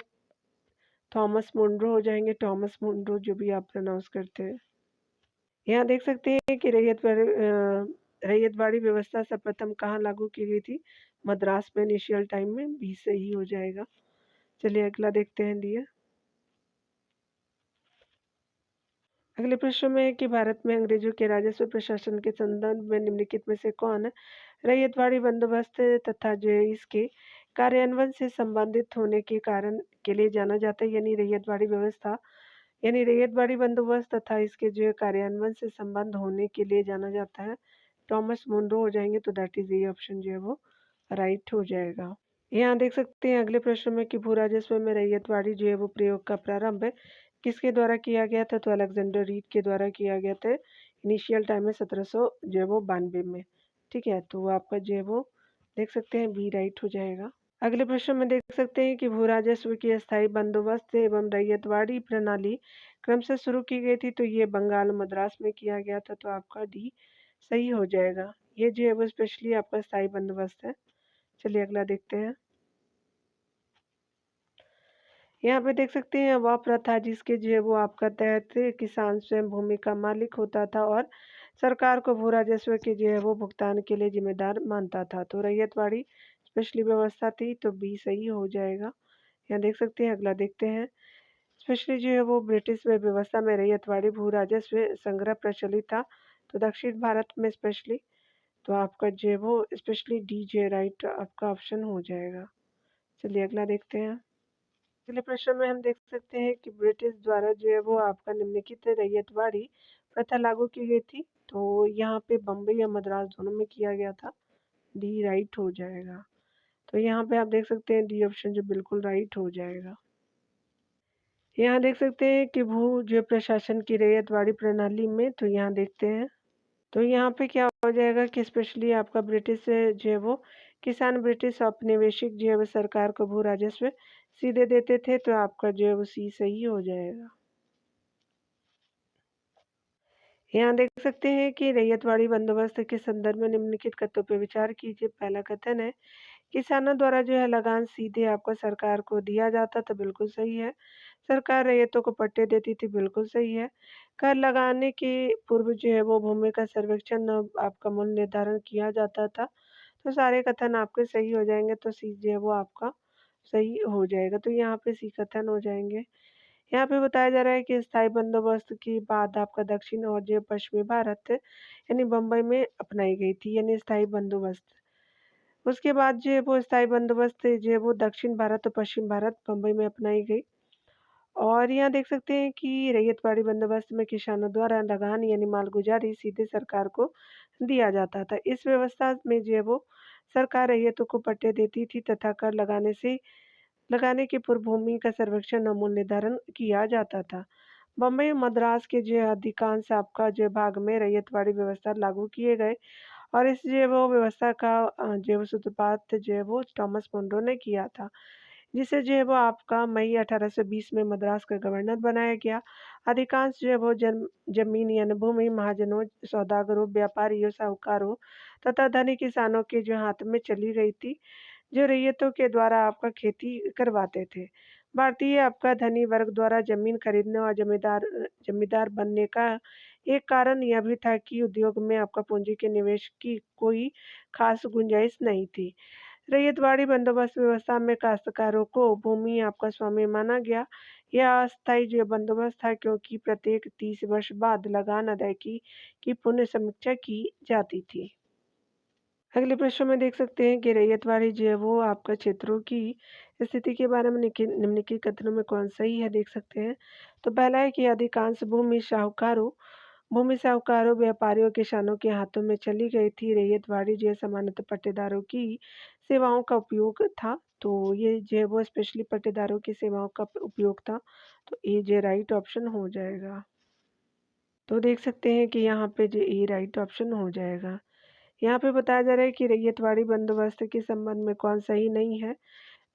थॉमस मुनरो हो जाएंगे। टॉमस मुनरो जो भी आप प्रोनाउंस करते हैं। यहाँ देख सकते हैं कि रैयतवाड़ी व्यवस्था सर्वप्रथम कहाँ लागू की गई थी। मद्रास में इनिशियल टाइम में। बी सही हो जाएगा। चलिए अगला देखते हैं दिया। अगले प्रश्न में है कि भारत में अंग्रेजों के राजस्व प्रशासन के संदर्भ में निम्नलिखित में से कौन रैयतवाड़ी बंदोबस्त तथा जो है इसके कार्यान्वयन से संबंधित होने के कारण के लिए जाना जाता है। यानी रैयतवाड़ी व्यवस्था यानी रैयतवाड़ी बंदोबस्त तथा इसके जो है कार्यान्वयन से संबंध होने के लिए जाना जाता है। टॉमस मुनरो हो जाएंगे। तो दैट इज ये ऑप्शन जो है वो राइट हो जाएगा। यहाँ देख सकते हैं अगले प्रश्न में कि भू राजस्व में रैयतवाड़ी जो है वो प्रयोग का प्रारंभ किसके द्वारा किया गया था। तो अलेक्जेंडर रीड के द्वारा किया गया था। इनिशियल टाइम में 1700 जो है वो 92 में। ठीक है, तो आपका जो है वो देख सकते हैं बी राइट हो जाएगा। अगले प्रश्न में देख सकते हैं कि भू राजस्व की अस्थायी बंदोबस्त एवं रैयतवाड़ी प्रणाली क्रमशः शुरू की गई थी। तो ये बंगाल मद्रास में किया गया था। तो आपका डी सही हो जाएगा। ये जो है वो स्पेशली आपका स्थायी बंदोबस्त है। चलिए अगला देखते हैं। यहाँ पे देख सकते हैं वह प्रथा जिसके जो है वो आपका तहत किसान स्वयं भूमि का मालिक होता था और सरकार को भू राजस्व के जो है वो भुगतान के लिए जिम्मेदार मानता था। तो रैयतवाड़ी स्पेशली व्यवस्था थी। तो बी सही हो जाएगा। यहाँ देख सकते हैं। अगला देखते हैं। स्पेशली जो है वो ब्रिटिश में व्यवस्था में रैयतवाड़ी भू राजस्व संग्रह प्रचलित था। तो दक्षिण भारत में स्पेशली तो आपका जो है वो स्पेशली डी जे राइट आपका ऑप्शन हो जाएगा। चलिए अगला देखते हैं। अगले प्रश्न में हम देख सकते हैं कि ब्रिटिश द्वारा जो है वो आपका निम्नलिखित रैयतवाड़ी प्रथा लागू की गई थी। तो यहाँ पे बम्बई या मद्रास दोनों में किया गया था। डी राइट हो जाएगा। तो यहाँ पे आप देख सकते हैं डी ऑप्शन जो बिल्कुल राइट हो जाएगा। यहाँ देख सकते हैं कि भू जो प्रशासन की रैयतवाड़ी प्रणाली में तो यहाँ देखते हैं। तो यहाँ पे क्या हो जाएगा कि स्पेशली आपका ब्रिटिश जो है वो किसान ब्रिटिश औपनिवेशिक जो है वो सरकार को भू राजस्व सीधे देते थे। तो आपका जो है वो सी सही हो जाएगा। यहाँ देख सकते हैं कि रैयतवाड़ी बंदोबस्त के संदर्भ में निम्नलिखित कथनों पर विचार कीजिए। पहला कथन है किसानों द्वारा जो है लगान सीधे आपको सरकार को दिया जाता तो बिल्कुल सही है। सरकार रैयतों को पट्टे देती थी, बिल्कुल सही है। कर लगाने के पूर्व जो है वो भूमि का सर्वेक्षण आपका मूल्य निर्धारण किया जाता था। तो सारे कथन आपके सही हो जाएंगे। तो सी जो है वो आपका सही हो जाएगा। तो यहाँ पे सी कथन हो जाएंगे। यहाँ पे बताया जा रहा है कि स्थायी बंदोबस्त के बाद आपका दक्षिण और जो पश्चिमी भारत यानी बम्बई में अपनाई गई थी। यानी स्थायी बंदोबस्त उसके बाद जो है वो स्थायी बंदोबस्त जो है वो दक्षिण भारत और पश्चिम भारत बम्बई में अपनाई गई। और यहाँ देख सकते हैं कि रैयतवाड़ी बंदोबस्त में किसानों द्वारा लगान यानी मालगुजारी सीधे सरकार को दिया जाता था। इस व्यवस्था में जो है वो सरकार रैयतों को पट्टे देती थी तथा कर लगाने की पूर्व भूमि का सर्वेक्षण और मूल्य निर्धारण किया जाता था। बम्बई और मद्रास के जो अधिकांश आपका जो भाग में रैयतवाड़ी व्यवस्था लागू किए गए और इस जो है वो व्यवस्था का जो है वो सूत्रपात जो है वो थॉमस मुनरो ने किया था। जिसे जो है वो आपका मई 1820 में मद्रास का गवर्नर बनाया गया। अधिकांश जो है वो ज़मीन यानी भूमि महाजनों, सौदागरों, व्यापारियों, साहूकारों तथा धनी किसानों के जो हाथ में चली गई थी, जो रैयतों के द्वारा आपका खेती करवाते थे। भारतीय आपका धनी वर्ग द्वारा ज़मीन खरीदने और जमींदार बनने का एक कारण यह भी था कि उद्योग में आपका पूँजी के निवेश की कोई खास गुंजाइश नहीं थी। रैयतवाड़ी बंदोबस्त व्यवस्था में काश्तकारों को भूमि आपका स्वामी माना गया। यह अस्थायी जो बंदोबस्त था क्योंकि प्रत्येक 30 वर्ष बाद लगान अदायगी की पुनः समीक्षा की जाती थी। अगले प्रश्न में देख सकते हैं कि रैयतवाड़ी जो है वो आपका क्षेत्रों की स्थिति के बारे में निम्नलिखित कथनों में कौन सही है देख सकते हैं। तो पहला है कि अधिकांश भूमि साहूकारों, व्यापारियों, किसानों के हाथों में चली गई थी। रैयतवाड़ी जो है सामान्यतः पट्टेदारों की सेवाओं का उपयोग था। तो ये जो है वो स्पेशली पट्टेदारों की सेवाओं का उपयोग था। तो ए जो राइट ऑप्शन हो जाएगा। तो देख सकते हैं कि यहाँ पे जो ए राइट ऑप्शन हो जाएगा। यहाँ पे बताया जा रहा है कि रैयतवाड़ी बंदोबस्त के संबंध में कौन सही नहीं है।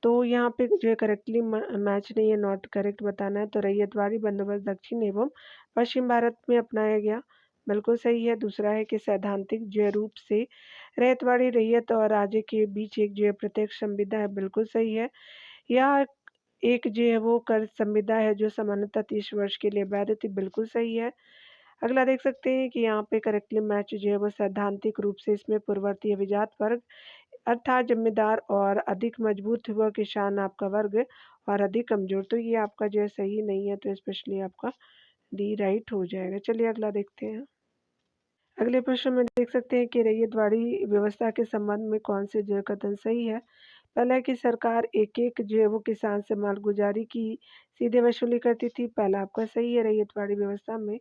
तो यहाँ पे जो है करेक्टली मैच नहीं है, नॉट करेक्ट बताना है। तो रैयतवाड़ी बंदोबस्त दक्षिण एवं पश्चिम भारत में अपनाया गया, बिल्कुल सही है। दूसरा है कि सैद्धांतिक जो है रूप से रैयतवाड़ी रैयत और राजे के बीच एक जो है प्रत्यक्ष संविदा है, बिल्कुल सही है। यह एक जो है वो कर संविदा है जो सामान्यतः 30 वर्ष के लिए वैध थी, बिल्कुल सही है। अगला देख सकते हैं कि यहाँ पे करेक्टली मैच जो है वो सैद्धांतिक रूप से इसमें पूर्ववर्ती अभिजात वर्ग अर्थात जमींदार और अधिक मजबूत हुआ किसान आपका वर्ग और अधिक कमजोर। तो ये आपका जो है सही नहीं है, तो स्पेशली आपका डी राइट हो जाएगा। चलिए अगला देखते हैं। अगले प्रश्न में देख सकते हैं कि रैयतवाड़ी व्यवस्था के संबंध में कौन से जो है कथन सही है। पहला है कि सरकार एक-एक जो है वो किसान से मालगुजारी की सीधे वसूली करती थी, पहला आपका सही है रैयतवाड़ी व्यवस्था में।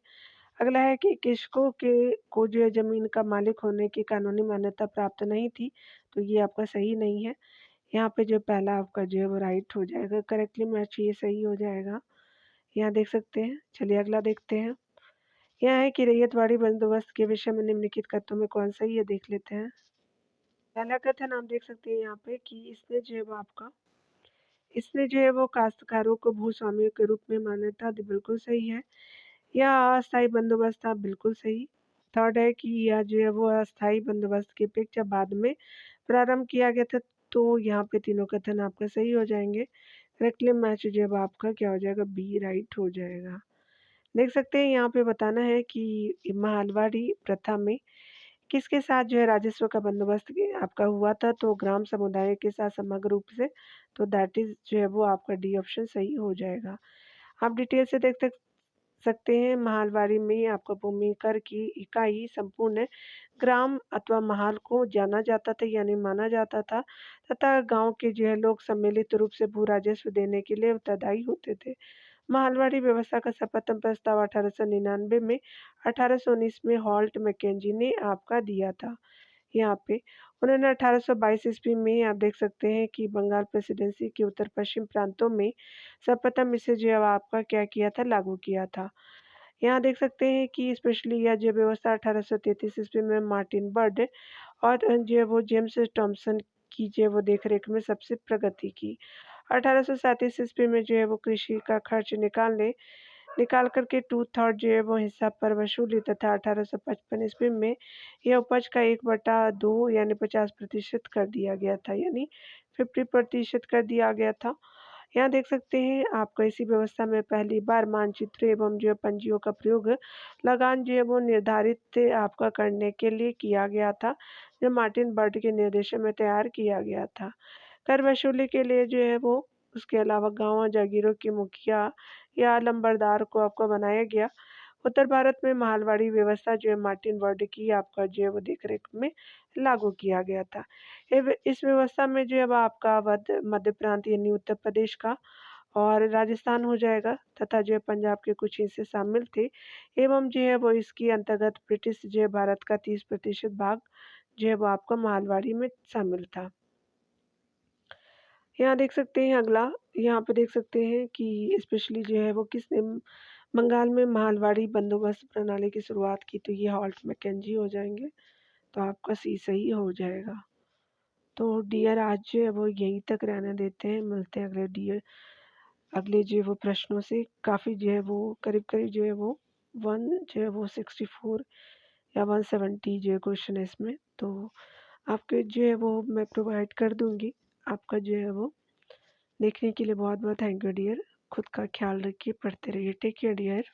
अगला है कि कृषकों के को जो है ज़मीन का मालिक होने की कानूनी मान्यता प्राप्त नहीं थी, तो ये आपका सही नहीं है। यहाँ पे जो पहला आपका जो है वो राइट हो जाएगा, करेक्टली मैच ये सही हो जाएगा। यहाँ देख सकते हैं। चलिए अगला देखते हैं। यहाँ है कि रैयतवाड़ी बंदोबस्त के विषय में निम्नलिखित कथनों में कौन सही है देख लेते हैं। पहला कथन आप देख सकते हैं यहाँ पे कि इसने जो है वो काश्तकारों को भूस्वामियों के रूप में मान्यता दी, बिल्कुल सही है। यह अस्थायी बंदोबस्त था, बिल्कुल सही। थर्ड है कि यह जो है वो अस्थायी बंदोबस्त की अपेक्षा बाद में प्रारंभ किया गया था, तो यहाँ पे तीनों कथन आपका सही हो जाएंगे। करेक्टली मैच जो है आपका क्या हो जाएगा, बी राइट हो जाएगा। देख सकते हैं यहाँ पे बताना है कि मालवाड़ी प्रथा में किसके साथ जो है राजस्व का बंदोबस्त आपका हुआ था, तो ग्राम समुदाय के साथ समग्र रूप से। तो दैट इज जो है वो आपका डी ऑप्शन सही हो जाएगा। आप डिटेल से सकते हैं। महालवाड़ी में आपका भूमि कर की इकाई संपूर्ण ग्राम अथवा महाल को जाना जाता था यानी माना जाता था तथा गांव के जो है लोग सम्मिलित रूप से भू राजस्व देने के लिए उत्तरदायी होते थे। महालवाड़ी व्यवस्था का प्रथम प्रस्ताव 1899 में 1819 में हॉल्ट मैकेंजी ने आपका दिया था। यहाँ पे उन्होंने 1822 ईस्वी में आप देख सकते हैं कि बंगाल प्रेसिडेंसी के उत्तर पश्चिम प्रांतों में सर्वप्रथम इसे जो है आपका क्या किया था, लागू किया था। यहाँ देख सकते हैं कि स्पेशली यह जो व्यवस्था 1833 ईस्वी में मार्टिन बर्ड और जो है वो जेम्स टॉमसन की जो है वो देखरेख में सबसे प्रगति की। 1837 ईस्वी में जो है वो कृषि का खर्च निकाल करके 2/3 जो है वो हिस्सा पर वसूली तथा 1855 ईस्वी में यह उपज का 1/2 यानी 50% कर दिया गया था, यानी 50% कर दिया गया था। यहाँ देख सकते हैं आपको इसी व्यवस्था में पहली बार मानचित्र एवं जो है पंजियों का प्रयोग लगान जो है वो निर्धारित आपका करने के लिए किया गया था, जो मार्टिन बर्ड के निर्देशन में तैयार किया गया था। कर वसूली के लिए जो है वो उसके अलावा गाँव और जागीरों के मुखिया या लंबरदार को आपको बनाया गया। उत्तर भारत में मालवाड़ी व्यवस्था जो है मार्टिन बर्ड की आपका जो है वो देखरेख में लागू किया गया था। इस व्यवस्था में जो है वो आपका अवध मध्य प्रांत यानी उत्तर प्रदेश का और राजस्थान हो जाएगा तथा जो है पंजाब के कुछ हिस्से शामिल थे एवं जो है वो इसकी अंतर्गत ब्रिटिश जो है भारत का 30% भाग जो है वो आपका मालवाड़ी में शामिल था। यहाँ देख सकते हैं अगला, यहाँ पे देख सकते हैं कि स्पेशली जो है वो किसने बंगाल में मालवाड़ी बंदोबस्त प्रणाली की शुरुआत की, तो ये हॉल्ट मैकेंजी हो जाएंगे। तो आपका सी सही हो जाएगा। तो डियर आज जो है वो यहीं तक रहने देते हैं, मिलते हैं अगले जो है वो प्रश्नों से। काफ़ी जो है वो करीब-करीब जो है वो 1 जो है वो 64 या 170 जो है क्वेश्चन है इसमें। तो आपके जो है वो मैं प्रोवाइड कर दूँगी। आपका जो है वो देखने के लिए बहुत-बहुत थैंक यू डियर। खुद का ख्याल रखिए, पढ़ते रहिए। Take care dear.